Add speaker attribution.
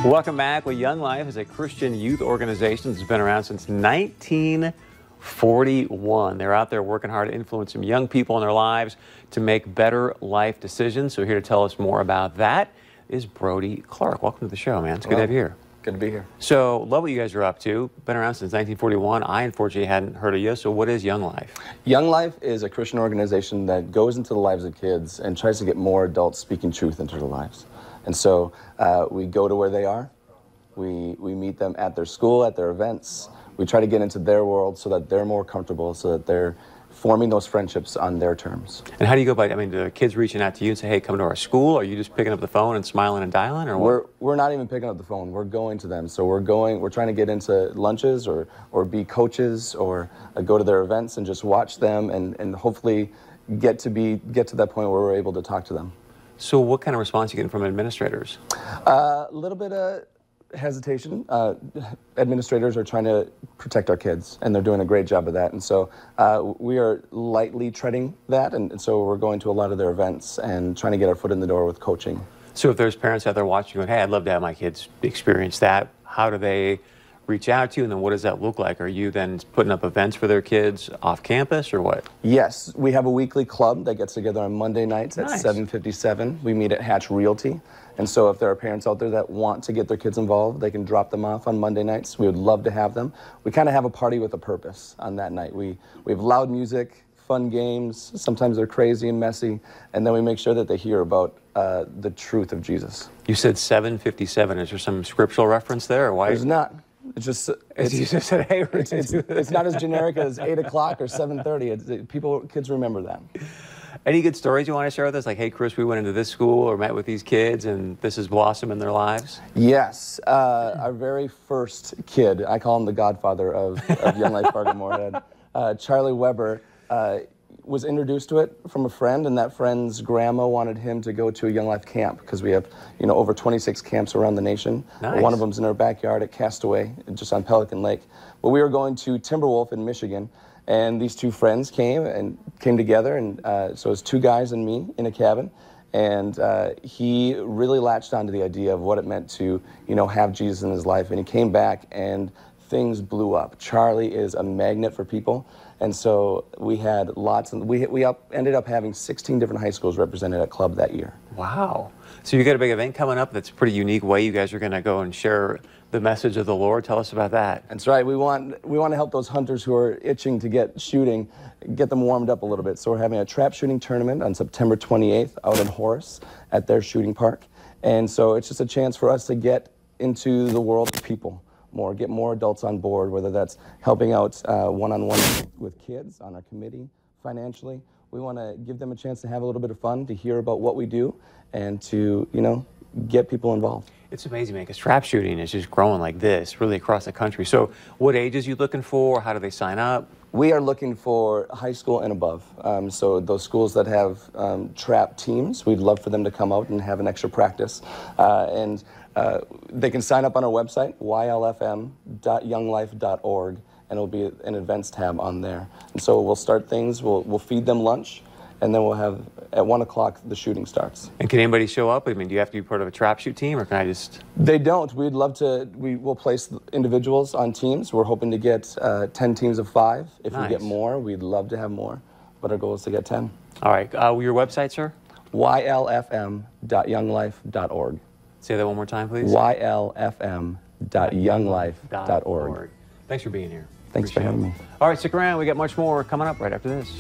Speaker 1: Welcome back. Well, Young Life is a Christian youth organization that's been around since 1941. They're out there working hard to influence some young people in their lives to make better life decisions. So here to tell us more about that is Brody Clark. Welcome to the show, man. It's good to have you here.
Speaker 2: Good to be here.
Speaker 1: So, love what you guys are up to. Been around since 1941. I, unfortunately, hadn't heard of you. So, what is Young Life?
Speaker 2: Young Life is a Christian organization that goes into the lives of kids and tries to get more adults speaking truth into their lives. And so, we go to where they are. We meet them at their school, at their events. We try to get into their world so that they're more comfortable, so that they're forming those friendships on their terms.
Speaker 1: And how do you go about it? I mean, do the kids reaching out to you and say, hey, come to our school? Or are you just picking up the phone and smiling and dialing? Or what?
Speaker 2: We're not even picking up the phone. We're going to them. So we're trying to get into lunches or be coaches or go to their events and just watch them and hopefully get to that point where we're able to talk to them.
Speaker 1: So what kind of response are you getting from administrators?
Speaker 2: A little bit of hesitation. Administrators are trying to protect our kids, and they're doing a great job of that. And so we are lightly treading that, and so we're going to a lot of their events and trying to get our foot in the door with coaching.
Speaker 1: So if there's parents out there watching going, hey, I'd love to have my kids experience that, how do they reach out to you, and then what does that look like? Are you then putting up events for their kids off campus, or what?
Speaker 2: Yes, we have a weekly club that gets together on Monday nights at 7:57. We meet at Hatch Realty. And so if there are parents out there that want to get their kids involved, they can drop them off on Monday nights. We would love to have them. We kind of have a party with a purpose on that night. We have loud music, fun games. Sometimes they're crazy and messy. And then we make sure that they hear about the truth of Jesus.
Speaker 1: You said 7:57. Is there some scriptural reference there, or why?
Speaker 2: There's not. It's just,
Speaker 1: you just said, hey,
Speaker 2: it's not as generic as 8 o'clock or 7:30. Kids remember that.
Speaker 1: Any good stories you want to share with us? Like, hey, Chris, we went into this school or met with these kids and this has blossomed in their lives?
Speaker 2: Yes. Our very first kid, I call him the godfather of Young Life Fargo-Moorhead, Charlie Weber, was introduced to it from a friend, and that friend's grandma wanted him to go to a Young Life camp because we have, over 26 camps around the nation.
Speaker 1: Nice.
Speaker 2: One of them's in our backyard at Castaway, just on Pelican Lake. But we were going to Timberwolf in Michigan, and these two friends came together, and so it was two guys and me in a cabin, and he really latched onto the idea of what it meant to, have Jesus in his life, and he came back and things blew up. Charlie is a magnet for people, and so we had we ended up having 16 different high schools represented at club that year.
Speaker 1: Wow. So you got a big event coming up that's a pretty unique way you guys are going to go and share the message of the Lord. Tell us about that.
Speaker 2: That's right. We want to help those hunters who are itching to get them warmed up a little bit. So we're having a trap shooting tournament on September 28th out in Horace at their shooting park. And so it's just a chance for us to get into the world of people more, get more adults on board, whether that's helping out one-on-one with kids on our committee financially. We want to give them a chance to have a little bit of fun, to hear about what we do, and to, get people involved.
Speaker 1: It's amazing, man, because trap shooting is just growing like this, really across the country. So what ages are you looking for? How do they sign up?
Speaker 2: We are looking for high school and above. So those schools that have trap teams, we'd love for them to come out and have an extra practice. And they can sign up on our website, ylfm.younglife.org, and it'll be an events tab on there. And so we'll start things, we'll feed them lunch, and then we'll have, at 1 o'clock, the shooting starts.
Speaker 1: And can anybody show up? I mean, do you have to be part of a trap shoot team, or can I just...
Speaker 2: They don't. We'd love to. We will place individuals on teams. We're hoping to get 10 teams of 5. If we get more, we'd love to have more. But our goal is to get 10.
Speaker 1: All right. Your website, sir?
Speaker 2: ylfm.younglife.org.
Speaker 1: Say that one more time, please.
Speaker 2: ylfm.younglife.org.
Speaker 1: Thanks for being here.
Speaker 2: Thanks for having me.
Speaker 1: All right, stick around. We got much more coming up right after this.